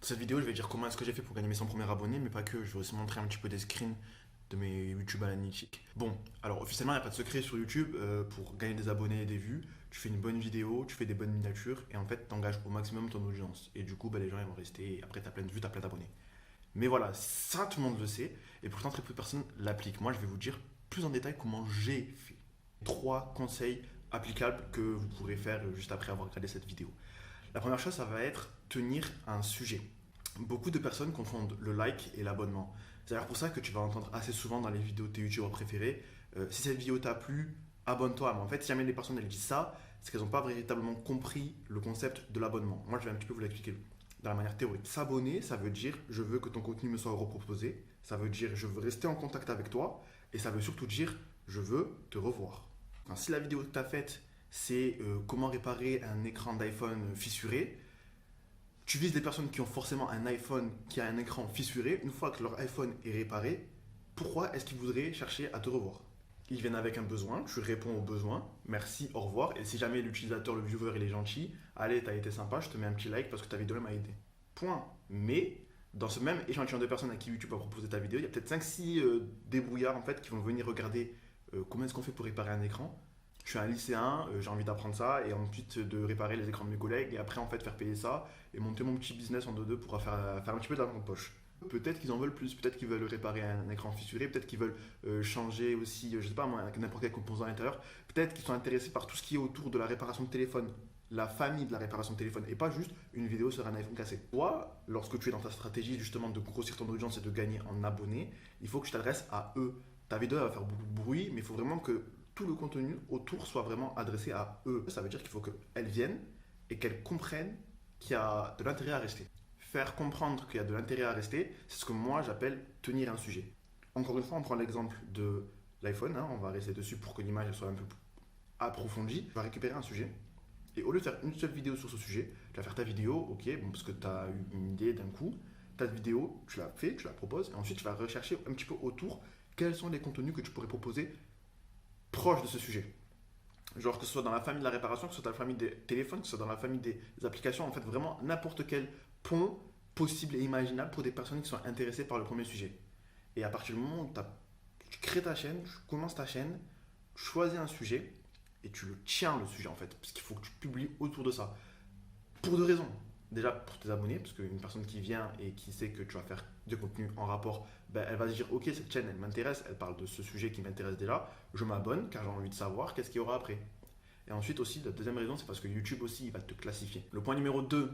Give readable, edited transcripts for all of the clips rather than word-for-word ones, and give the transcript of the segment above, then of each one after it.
Dans cette vidéo, je vais dire comment est-ce que j'ai fait pour gagner mes 100 premiers abonnés, mais pas que. Je vais aussi montrer un petit peu des screens de mes YouTube analytiques. Bon, alors officiellement, il n'y a pas de secret sur YouTube. Pour gagner des abonnés et des vues, tu fais une bonne vidéo, tu fais des bonnes miniatures et en fait, tu engages au maximum ton audience. Et du coup, bah, les gens ils vont rester et après, tu as plein de vues, tu as plein d'abonnés. Mais voilà, ça, tout le monde le sait et pourtant, très peu de personnes l'appliquent. Moi, je vais vous dire plus en détail comment j'ai fait. Trois conseils applicables que vous pourrez faire juste après avoir regardé cette vidéo. La première chose, ça va être tenir un sujet. Beaucoup de personnes confondent le like et l'abonnement. C'est d'ailleurs pour ça que tu vas entendre assez souvent dans les vidéos de tes youtubeurs préférés, si cette vidéo t'a plu, abonne-toi. Mais en fait, si jamais les personnes elles disent ça, c'est qu'elles n'ont pas véritablement compris le concept de l'abonnement. Moi, je vais un petit peu vous l'expliquer dans la manière théorique. S'abonner, ça veut dire je veux que ton contenu me soit reproposé, ça veut dire je veux rester en contact avec toi, et ça veut surtout dire je veux te revoir. Enfin, si la vidéo que tu as faite, c'est comment réparer un écran d'iPhone fissuré, tu vises des personnes qui ont forcément un iPhone qui a un écran fissuré. Une fois que leur iPhone est réparé, pourquoi est-ce qu'ils voudraient chercher à te revoir? Ils viennent avec un besoin, tu réponds au besoin, merci, au revoir. Et si jamais l'utilisateur, le viewer, il est gentil, allez, t'as été sympa, je te mets un petit like parce que ta vidéo m'a aidé. Point. Mais dans ce même échantillon de personnes à qui YouTube a proposé ta vidéo, il y a peut-être 5-6 débrouillards en fait qui vont venir regarder comment est-ce qu'on fait pour réparer un écran. Je suis un lycéen, j'ai envie d'apprendre ça et ensuite de réparer les écrans de mes collègues et après en fait faire payer ça et monter mon petit business en 2-2 pour faire un petit peu d'argent de poche. Peut-être qu'ils en veulent plus, peut-être qu'ils veulent réparer un écran fissuré, peut-être qu'ils veulent changer aussi, je sais pas moi, n'importe quel composant à l'intérieur, peut-être qu'ils sont intéressés par tout ce qui est autour de la réparation de téléphone, la famille de la réparation de téléphone et pas juste une vidéo sur un iPhone cassé. Toi, lorsque tu es dans ta stratégie justement de grossir ton audience et de gagner en abonnés, il faut que tu t'adresses à eux. Ta vidéo elle va faire beaucoup de bruit, mais il faut vraiment que tout le contenu autour soit vraiment adressé à eux. Ça veut dire qu'il faut qu'elles viennent et qu'elles comprennent qu'il y a de l'intérêt à rester. Faire comprendre qu'il y a de l'intérêt à rester, c'est ce que moi j'appelle tenir un sujet. Encore une fois, on prend l'exemple de l'iPhone, hein, on va rester dessus pour que l'image soit un peu plus approfondie. Tu vas récupérer un sujet et au lieu de faire une seule vidéo sur ce sujet, tu vas faire ta vidéo, ok, bon, parce que tu as eu une idée d'un coup, ta vidéo, tu l'as fait, tu la proposes, et ensuite tu vas rechercher un petit peu autour quels sont les contenus que tu pourrais proposer proche de ce sujet. Genre que ce soit dans la famille de la réparation, que ce soit dans la famille des téléphones, que ce soit dans la famille des applications, en fait vraiment n'importe quel pont possible et imaginable pour des personnes qui sont intéressées par le premier sujet. Et à partir du moment où tu crées ta chaîne, tu commences ta chaîne, tu choisis un sujet et tu le tiens le sujet en fait, parce qu'il faut que tu publies autour de ça. Pour deux raisons. Déjà pour tes abonnés, parce qu'une personne qui vient et qui sait que tu vas faire du contenu en rapport, ben, elle va se dire ok, cette chaîne elle m'intéresse, elle parle de ce sujet qui m'intéresse déjà, je m'abonne car j'ai envie de savoir qu'est-ce qu'il y aura après. Et ensuite aussi, la deuxième raison, c'est parce que YouTube aussi, il va te classifier. Le point numéro 2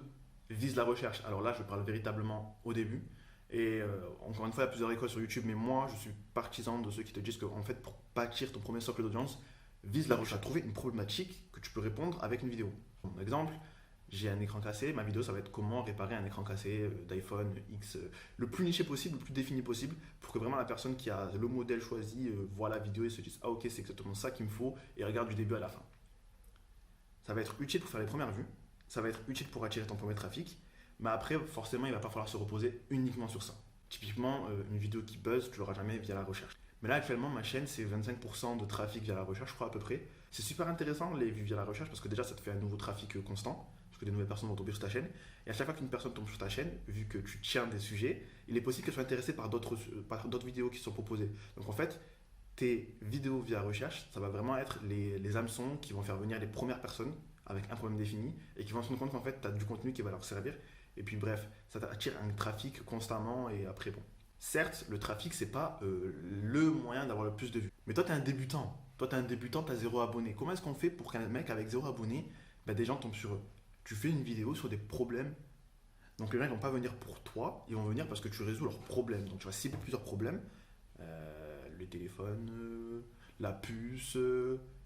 vise la recherche. Alors là, je parle véritablement au début. Et encore une fois, il y a plusieurs écoles sur YouTube, mais moi, je suis partisan de ceux qui te disent qu'en fait, pour bâtir ton premier socle d'audience, vise la recherche. Trouver une problématique que tu peux répondre avec une vidéo. Par exemple, j'ai un écran cassé, ma vidéo ça va être comment réparer un écran cassé d'iPhone X le plus niché possible, le plus défini possible pour que vraiment la personne qui a le modèle choisi voit la vidéo et se dise ah ok c'est exactement ça qu'il me faut et regarde du début à la fin. Ça va être utile pour faire les premières vues, ça va être utile pour attirer ton premier trafic, mais après forcément il va pas falloir se reposer uniquement sur ça. Typiquement une vidéo qui buzz tu l'auras jamais via la recherche. Mais là actuellement ma chaîne c'est 25% de trafic via la recherche je crois à peu près. C'est super intéressant les vues via la recherche parce que déjà ça te fait un nouveau trafic constant que des nouvelles personnes vont tomber sur ta chaîne. Et à chaque fois qu'une personne tombe sur ta chaîne, vu que tu tiens des sujets, il est possible qu'elle soit intéressée par d'autres vidéos qui sont proposées. Donc en fait, tes vidéos via recherche, ça va vraiment être les hameçons qui vont faire venir les premières personnes avec un problème défini et qui vont se rendre compte qu'en fait, tu as du contenu qui va leur servir. Et puis bref, ça attire un trafic constamment et après bon. Certes, le trafic, c'est pas le moyen d'avoir le plus de vues. Mais toi, tu es un débutant. Toi, tu es un débutant, tu as 0 abonné. Comment est-ce qu'on fait pour qu'un mec avec 0 abonné, ben, des gens tombent sur eux? Tu fais une vidéo sur des problèmes. Donc les gens ne vont pas venir pour toi, ils vont venir parce que tu résous leurs problèmes. Donc tu vas cibler plusieurs problèmes. Le téléphone, la puce,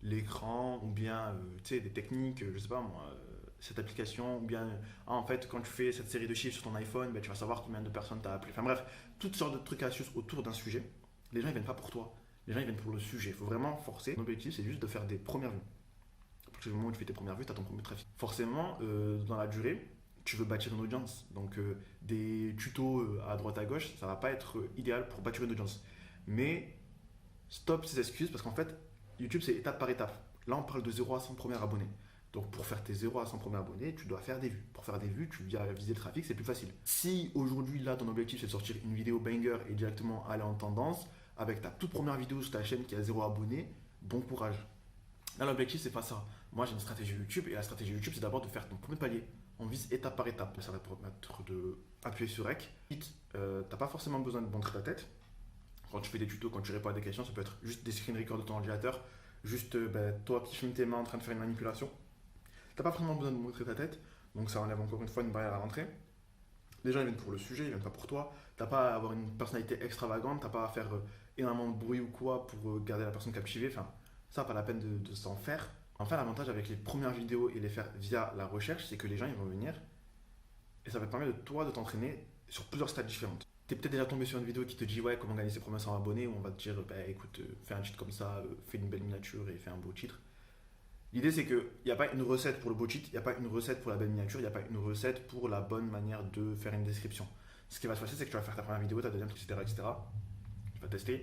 l'écran, ou bien des techniques, je sais pas moi, cette application, ou bien en fait quand tu fais cette série de chiffres sur ton iPhone, ben, tu vas savoir combien de personnes tu as appelé. Enfin bref, toutes sortes de trucs astuces autour d'un sujet. Les gens ils viennent pas pour toi, les gens ils viennent pour le sujet. Il faut vraiment forcer. L'objectif c'est juste de faire des premières vues. Du moment où tu fais tes premières vues, tu as ton premier trafic. Forcément, dans la durée, tu veux bâtir une audience. Donc, des tutos à droite à gauche, ça va pas être idéal pour bâtir une audience. Mais stop ces excuses parce qu'en fait, YouTube, c'est étape par étape. Là, on parle de 0 à 100 premiers abonnés. Donc pour faire tes 0 à 100 premiers abonnés, tu dois faire des vues. Pour faire des vues, tu viens viser le trafic, c'est plus facile. Si aujourd'hui, là, ton objectif, c'est de sortir une vidéo banger et directement aller en tendance, avec ta toute première vidéo sur ta chaîne qui a 0 abonnés, bon courage. Là, l'objectif, c'est pas ça. Moi, j'ai une stratégie YouTube et la stratégie YouTube, c'est d'abord de faire ton premier palier. On vise étape par étape. Ça va te permettre d'appuyer sur REC. T'as pas forcément besoin de montrer ta tête. Quand tu fais des tutos, quand tu réponds à des questions, ça peut être juste des screen records de ton ordinateur, juste toi qui filmes tes mains en train de faire une manipulation. T'as pas vraiment besoin de montrer ta tête, donc ça enlève encore une fois une barrière à l'entrée. Les gens ils viennent pour le sujet, ils viennent pas pour toi. T'as pas à avoir une personnalité extravagante, t'as pas à faire énormément de bruit ou quoi pour garder la personne captivée. Enfin, ça, pas la peine de s'en faire. Enfin, l'avantage avec les premières vidéos et les faire via la recherche, c'est que les gens ils vont venir et ça va te permettre de toi de t'entraîner sur plusieurs stades différentes. T'es peut-être déjà tombé sur une vidéo qui te dit ouais comment gagner ses premiers 100 abonnés, où on va te dire bah écoute fais un titre comme ça, fais une belle miniature et fais un beau titre. L'idée c'est qu'il n'y a pas une recette pour le beau titre, il n'y a pas une recette pour la belle miniature, il n'y a pas une recette pour la bonne manière de faire une description. Ce qui va se passer c'est que tu vas faire ta première vidéo, ta deuxième, etc. Tu vas tester,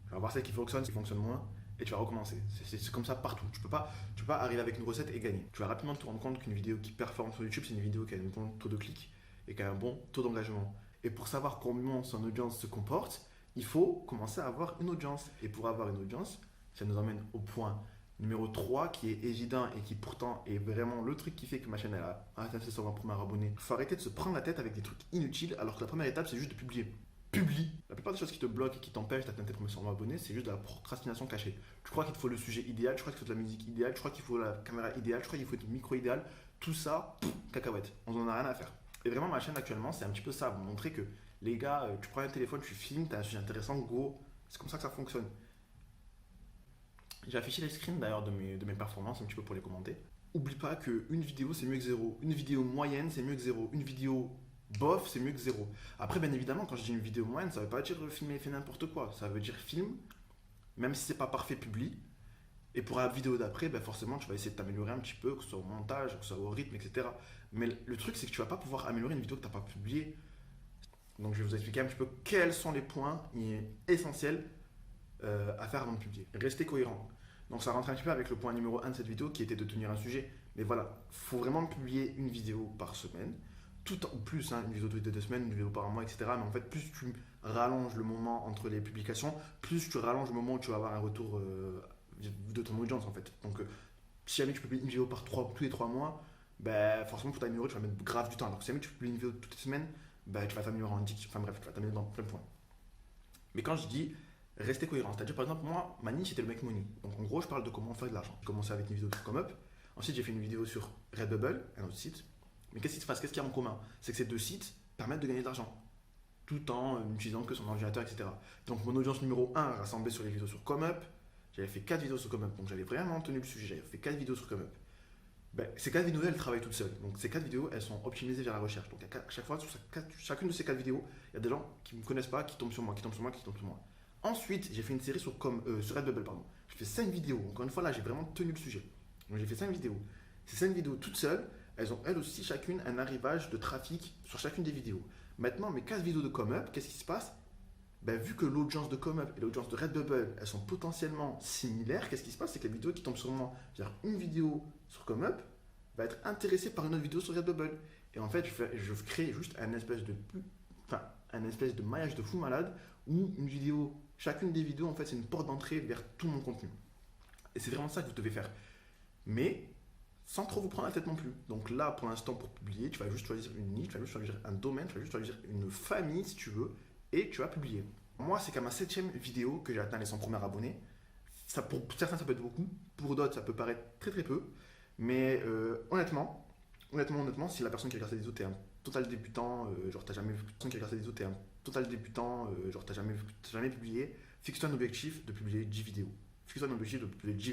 tu vas voir celle qui fonctionne moins et tu vas recommencer. C'est comme ça partout. Tu peux pas arriver avec une recette et gagner. Tu vas rapidement te rendre compte qu'une vidéo qui performe sur YouTube c'est une vidéo qui a un bon taux de clics et qui a un bon taux d'engagement. Et pour savoir comment son audience se comporte, il faut commencer à avoir une audience. Et pour avoir une audience, ça nous emmène au point numéro 3 qui est évident et qui pourtant est vraiment le truc qui fait que ma chaîne elle a atteint ses 120 premiers abonnés. Il faut arrêter de se prendre la tête avec des trucs inutiles alors que la première étape c'est juste de publier. Publie. La plupart des choses qui te bloquent et qui t'empêchent d'atteindre tes premiers 120 abonnés, c'est juste de la procrastination cachée. Tu crois qu'il te faut le sujet idéal, tu crois qu'il faut de la musique idéale, tu crois qu'il faut la caméra idéale, tu crois qu'il faut le micro idéal. Tout ça, cacahuète. On n'en a rien à faire. Et vraiment, ma chaîne actuellement, c'est un petit peu ça. Vous montrer que les gars, tu prends un téléphone, tu filmes, tu as un sujet intéressant, go. C'est comme ça que ça fonctionne. J'ai affiché les screens d'ailleurs de mes performances un petit peu pour les commenter. Oublie pas qu'une vidéo c'est mieux que zéro. Une vidéo moyenne c'est mieux que zéro. Une vidéo bof c'est mieux que zéro. Après, bien évidemment, quand je dis une vidéo moyenne, ça veut pas dire filmer et faire n'importe quoi. Ça veut dire film, même si c'est pas parfait, publie. Et pour la vidéo d'après, ben forcément, tu vas essayer de t'améliorer un petit peu, que ce soit au montage, que ce soit au rythme, etc. Mais le truc, c'est que tu vas pas pouvoir améliorer une vidéo que tu n'as pas publiée. Donc, je vais vous expliquer un petit peu quels sont les points essentiels à faire avant de publier. Restez cohérent. Donc, ça rentre un petit peu avec le point numéro 1 de cette vidéo qui était de tenir un sujet. Mais voilà, il faut vraiment publier une vidéo par semaine. Tout en plus, hein, une vidéo toutes les 2 semaines, une vidéo par mois, etc. Mais en fait, plus tu rallonges le moment entre les publications, plus tu rallonges le moment où tu vas avoir un retour de ton audience en fait. Donc si jamais tu publies une vidéo tous les 3 mois, ben, forcément pour t'améliorer tu vas mettre grave du temps. Donc si jamais tu publies une vidéo toutes les semaines, ben, tu vas t'améliorer en diction, enfin bref, tu vas t'améliorer dans plein de points. Mais quand je dis rester cohérent, c'est-à-dire par exemple moi, ma niche c'était le make money. Donc en gros je parle de comment faire de l'argent. J'ai commencé avec une vidéo sur ComeUp, ensuite j'ai fait une vidéo sur Redbubble, un autre site. Mais qu'est-ce qui se passe, qu'est-ce qu'il y a en commun? C'est que ces 2 sites permettent de gagner de l'argent tout en n'utilisant que son ordinateur, etc. Donc mon audience numéro 1 rassemblée sur les vidéos sur ComeUp. J'avais fait 4 vidéos sur ComeUp, donc j'avais vraiment tenu le sujet, j'avais fait 4 vidéos sur ComeUp. Ben, ces 4 vidéos, elles travaillent toutes seules. Donc ces 4 vidéos, elles sont optimisées vers la recherche. Donc à chaque fois, sur chacune de ces 4 vidéos, il y a des gens qui ne me connaissent pas, qui tombent sur moi, qui tombent sur moi, qui tombent sur moi. Ensuite, j'ai fait une série sur Redbubble, pardon. J'ai fait 5 vidéos. Encore une fois, là, j'ai vraiment tenu le sujet. Donc j'ai fait 5 vidéos. Ces 5 vidéos toutes seules, elles ont elles aussi chacune un arrivage de trafic sur chacune des vidéos. Maintenant, mes 4 vidéos de ComeUp, qu'est-ce qui se passe? Ben, vu que l'audience de ComeUp et l'audience de Redbubble, elles sont potentiellement similaires, qu'est-ce qui se passe? C'est que la vidéo qui tombe sur moi, c'est-à-dire une vidéo sur ComeUp, va être intéressée par une autre vidéo sur Redbubble. Et en fait, je crée juste un espèce de maillage de fou malade où chacune des vidéos, en fait, c'est une porte d'entrée vers tout mon contenu. Et c'est vraiment ça que vous devez faire. Mais sans trop vous prendre la tête non plus. Donc là, pour l'instant, pour publier, tu vas juste choisir une niche, tu vas juste choisir un domaine, tu vas juste choisir une famille, si tu veux, et tu vas publier. Moi, c'est qu'à ma 7e vidéo que j'ai atteint les 100 premiers abonnés. Ça, pour certains, ça peut être beaucoup. Pour d'autres, ça peut paraître très très peu. Mais honnêtement, si la personne qui regarde cette vidéo, t'es un total débutant, genre t'as jamais vu, personne qui regarde cette vidéo, t'es un total débutant, genre t'as jamais publié, fixe-toi un objectif de publier 10 vidéos. Fixe-toi un objectif de publier 10